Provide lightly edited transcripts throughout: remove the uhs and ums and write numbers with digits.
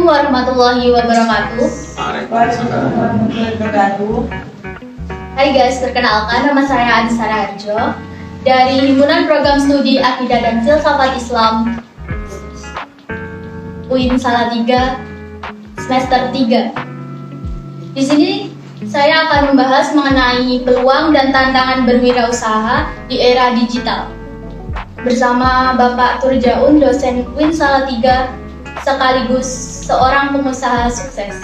Assalamualaikum warahmatullahi wabarakatuh. Waalaikumsalam warahmatullahi wabarakatuh. Hai guys, perkenalkan nama saya Anissa Raharjo dari Himpunan Program Studi Akidah dan Filsafat Islam UIN Salatiga semester 3. Di sini saya akan membahas mengenai peluang dan tantangan berwirausaha di era digital bersama Bapak Turjaun, dosen UIN Salatiga sekaligus seorang pengusaha sukses.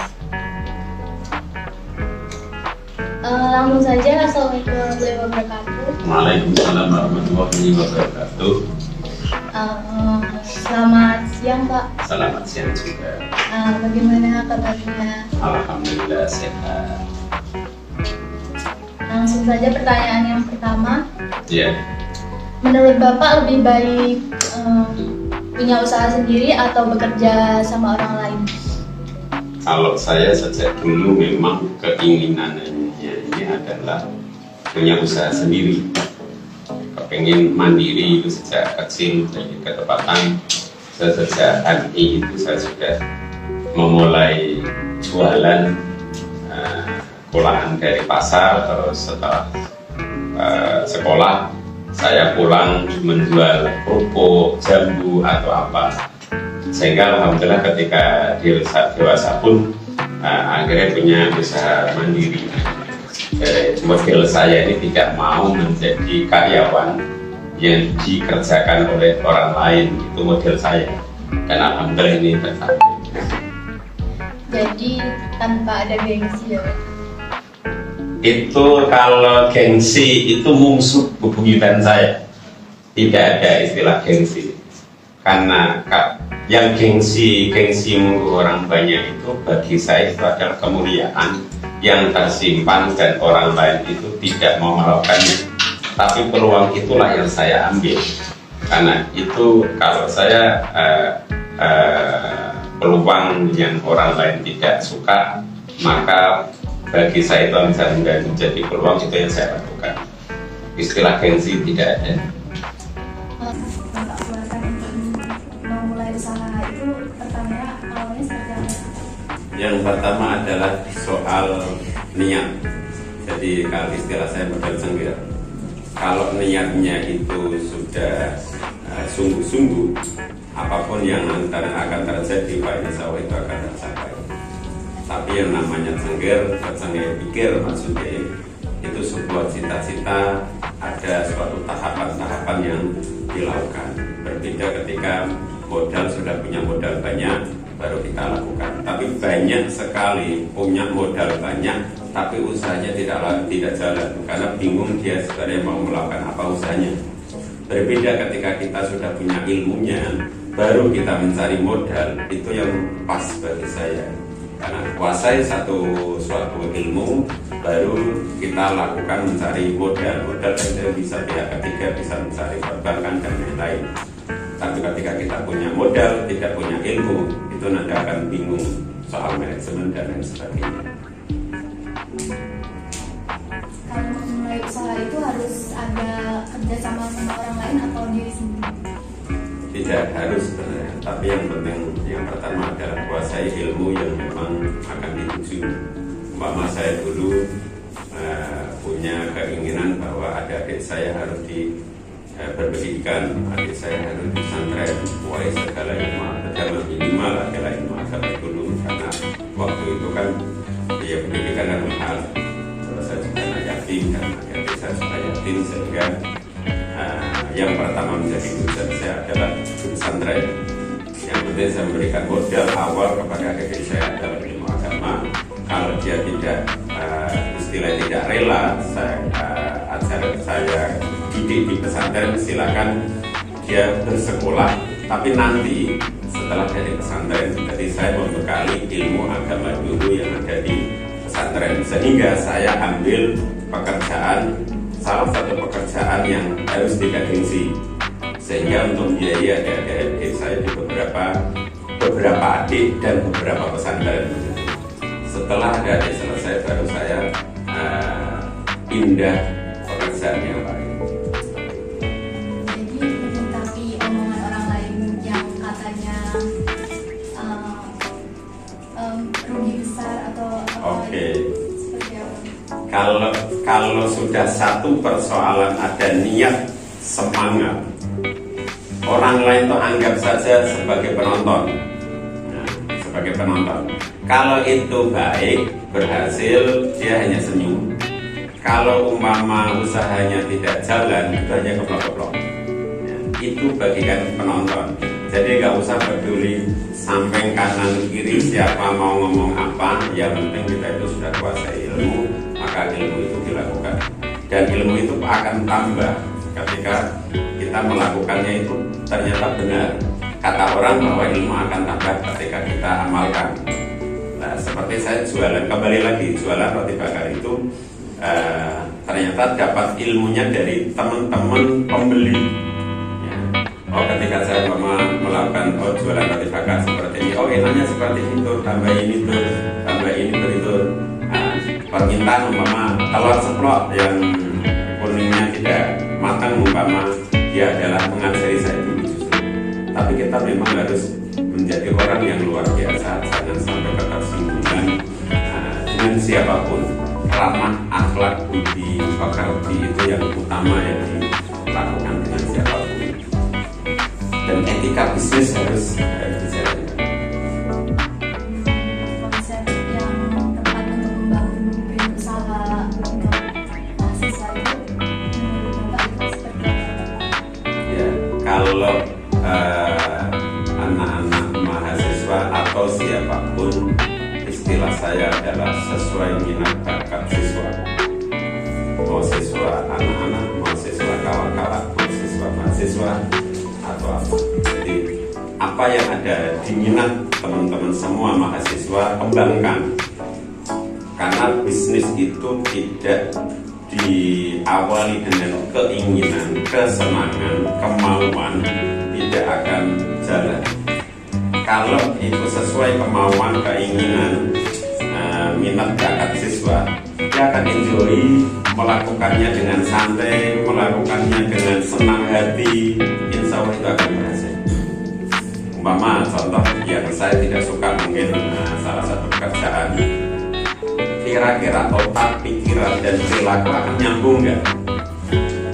Langsung saja, Assalamualaikum warahmatullahi wabarakatuh. Waalaikumsalam warahmatullahi wabarakatuh. Selamat siang, Pak. Selamat siang juga. Bagaimana kabarnya? Alhamdulillah sehat. Langsung saja pertanyaan yang pertama. Ya, Menurut Bapak lebih baik punya usaha sendiri atau bekerja sama orang lain? kalau saya sejak dulu memang keinginannya ini adalah punya usaha sendiri. Kepengen mandiri itu sejak kecil, dari ketepatan sejak HI itu saya sudah memulai jualan olahan dari pasar. Terus setelah sekolah saya pulang menjual kerupuk, jambu atau apa, sehingga alhamdulillah ketika dewasa pun akhirnya punya usaha mandiri. Model saya ini tidak mau menjadi karyawan yang dikerjakan oleh orang lain, itu model saya, dan alhamdulillah ini tercapai. Jadi tanpa ada gengsi ya? Itu kalau gengsi itu musuh bebuyutan saya. Tidak ada istilah gengsi, karena yang gengsi orang banyak itu bagi saya itu adalah kemuliaan yang tersimpan dan orang lain itu tidak mau melakukannya. Tapi peluang itulah yang saya ambil, karena itu kalau saya peluang yang orang lain tidak suka, maka bagi saya itu bisa menjadi peluang, itu yang saya lakukan. Istilah gengsi tidak ada. Bapak keluarkan untuk memulai usaha itu pertama awalnya seperti apa? Yang pertama adalah soal niat. Jadi kalau istilah saya modal cengkir, kalau niatnya itu sudah sungguh-sungguh, apapun yang akan terjadi pada sawah itu akan tercapai. Tapi yang namanya cengkir pikir maksudnya itu sebuah cita-cita, ada suatu tahapan-tahapan yang dilakukan. Berbeda ketika modal sudah punya modal banyak baru kita lakukan. Tapi banyak sekali punya modal banyak tapi usahanya tidak jalan karena bingung dia sebenarnya mau melakukan apa usahanya. Berbeda ketika kita sudah punya ilmunya baru kita mencari modal, itu yang pas bagi saya. Karena kuasai suatu ilmu baru kita lakukan mencari modal itu bisa pihak ketiga, bisa mencari perbankan dan lain-lain. Tapi ketika kita punya modal tidak punya ilmu, itu nanti akan bingung soal manajemen dan lain sebagainya. Kalau memulai usaha itu harus ada kerjasama sama orang lain atau diri sendiri? Tidak harus sebenarnya, tapi yang penting yang pertama adalah kuasai ilmu yang memang akan dituju. Umpama saya dulu punya keinginan bahwa adik-adik saya harus berpendidikan, adik saya harus di pesantren, segala ilmu agama minimal adalah ilmu agama dulu, karena waktu itu kan ya pendidikan kan mahal. Terus saya juga anak yatim dan adik saya suka yatim, sehingga yang pertama menjadi tujuan saya adalah pesantren. Yang penting saya memberikan modal awal kepada adik saya adalah ilmu agama. Kalau dia tidak istilah tidak rela, saya didik di pesantren, silakan dia bersekolah. Tapi nanti setelah dari pesantren, jadi saya membekali ilmu agama dulu yang ada di pesantren, sehingga saya ambil pekerjaan, salah satu pekerjaan yang harus tidak gengsi, sehingga untuk biaya adik-adik saya di beberapa adik dan beberapa pesantren. Setelah adik selesai baru saya pindah pekerjaan yang lain. Jadi menyikapi omongan orang lain yang katanya kalau sudah satu persoalan ada niat semangat, orang lain tuh anggap saja sebagai penonton. Nah, sebagai penonton. Kalau itu baik, berhasil, dia hanya senyum. Kalau umpama usahanya tidak jalan, itu hanya keplok-keplok. Ya, itu bagikan penonton. Jadi nggak usah peduli samping kanan kiri siapa mau ngomong apa. Yang penting kita itu sudah kuasai ilmu, maka ilmu itu dilakukan. Dan ilmu itu akan tambah ketika kita melakukannya itu ternyata benar. Kata orang bahwa ilmu akan tambah ketika kita amalkan. Nah, seperti saya jualan, kembali lagi jualan roti bakar itu ternyata dapat ilmunya dari teman-teman pembeli. Ya. Oh, ketika saya melakukan jualan roti bakar seperti ini, oh enaknya seperti itu, tambah ini tuh, tambah ini tuh itu. Nah, permintaan umpama telur ceplok yang kuningnya tidak matang umpama dia adalah mengajari saya dulu justru. Tapi kita memang harus menjadi orang yang luar biasa, jangan sampai ketersinggungan dengan siapapun. Ramah, akhlak, budi, pekerti itu yang utama yang dilakukan dengan siapapun. Dan etika bisnis harus dijalankan. Konsep yang tepat untuk membangun brand usaha untuk mahasiswa itu menurut Bapak itu seperti apa? Ya, kalau anak-anak mahasiswa atau siapapun, istilah saya adalah sesuai minat bakat siswa. Mau siswa anak-anak, mau siswa kawan-kawan, mau siswa mahasiswa atau apa. Jadi apa yang ada di minat teman-teman semua mahasiswa kembangkan. Karena bisnis itu tidak diawali dengan keinginan, kesenangan, kemauan, tidak akan jalan. Kalau itu sesuai kemauan, keinginan, minat bakat siswa, dia akan enjoy melakukannya dengan santai, melakukannya dengan senang hati, insya Allah itu akan berhasil. Umpama contoh yang saya tidak suka mungkin salah satu pekerjaan, kira-kira otak, pikiran, dan perilaku akan nyambung nggak?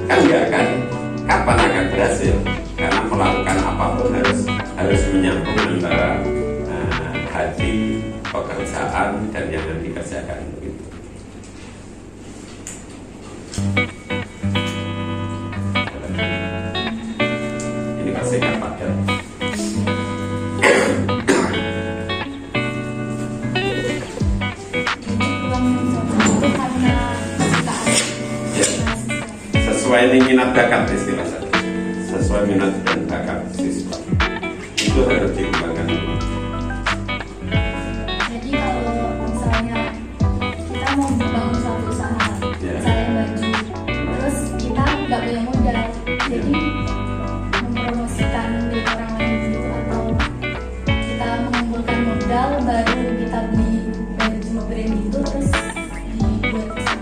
Kan nggak kan? Kapan akan berhasil? Karena melakukan apapun harus menyambung antara hati, pekerjaan, dan yang dikerjakan begitu. Ini pasti kan Pak ya? Sesuai minat bakat istilah saya, sesuai minat dan bakat siswa itu harus dikembangkan. Jadi kalau misalnya kita mau membangun suatu usaha, misalnya baju, terus kita nggak punya modal, jadi mempromosikan dari orang lain gitu, atau kita mengumpulkan modal baru kita beli baju brand itu terus dibuat usaha.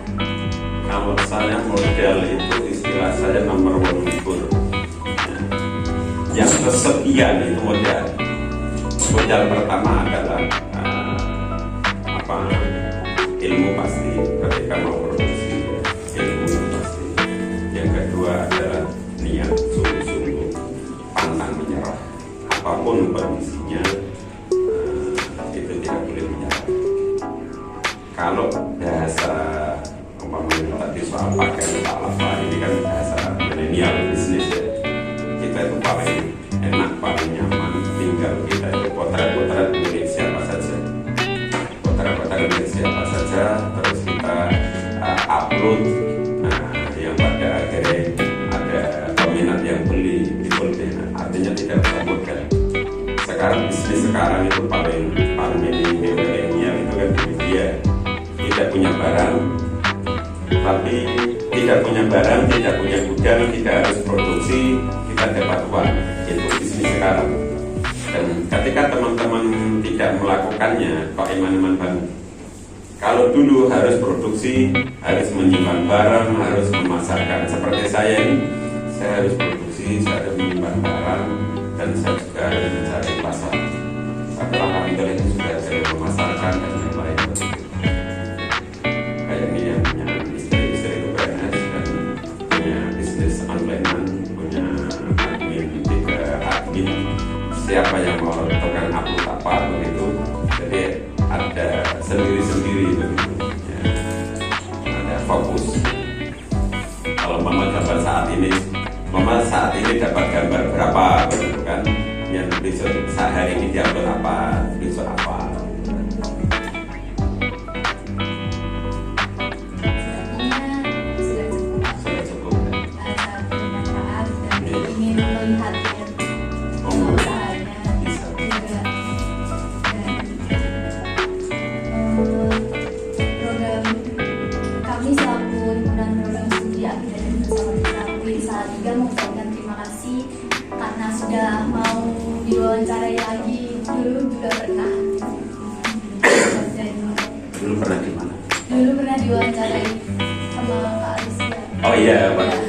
Kalau saya modal itu istilah saya nomor one libur. Yang kesekian itu modal. Modal pertama adalah ilmu pasti ketika mau produksi, ilmu pasti. Yang kedua adalah niat sungguh-sungguh, pantang menyerah. Apapun kondisinya itu tidak boleh menyerah. Kalau bahasa umpamanya tadi soal pakaian apa ini kan bahasa milenial bisnis ya. Kita itu paling enak, paling nyaman, tinggal kita itu potret-potret milik siapa saja, potret-potret milik siapa saja, terus kita upload, yang pada akhirnya ada peminat yang beli, artinya tidak usah modal. Sekarang bisnis sekarang itu paling milenial itu kan dia tidak punya barang, tapi tidak punya barang, tidak punya gudang, tidak harus produksi, kita dapat uang. Itu bisnis sekarang. Dan ketika teman-teman tidak melakukannya, kok iman-iman banget. Kalau dulu harus produksi, harus menyimpan barang, harus memasarkan. Seperti saya ini, saya harus produksi, saya harus menyimpan barang, dan saya juga harus mencari pasar. Tapi alhamdulillah ini sudah saya memasarkan dan yang lain. Kayak ini yang punya istri itu siapa yang mau tukang upload apa begitu, jadi ada sendiri-sendiri begitu ya. Ada fokus. Kalau mama gambar saat ini dapat gambar berapa begitu kan, yang besok sehari ini diupload apa, besok apa. Sudah cukup kan? ingin melihat usahanya Bisa. juga program kami selaku himpunan program studi akidah dan filsafat Islam UIN Salatiga mengucapkan terima kasih karena sudah mau diwawancarai lagi. Dulu juga pernah Dulu pernah di mana? dulu pernah diwawancarai sama Kak Alicia. Oh iya, Pak.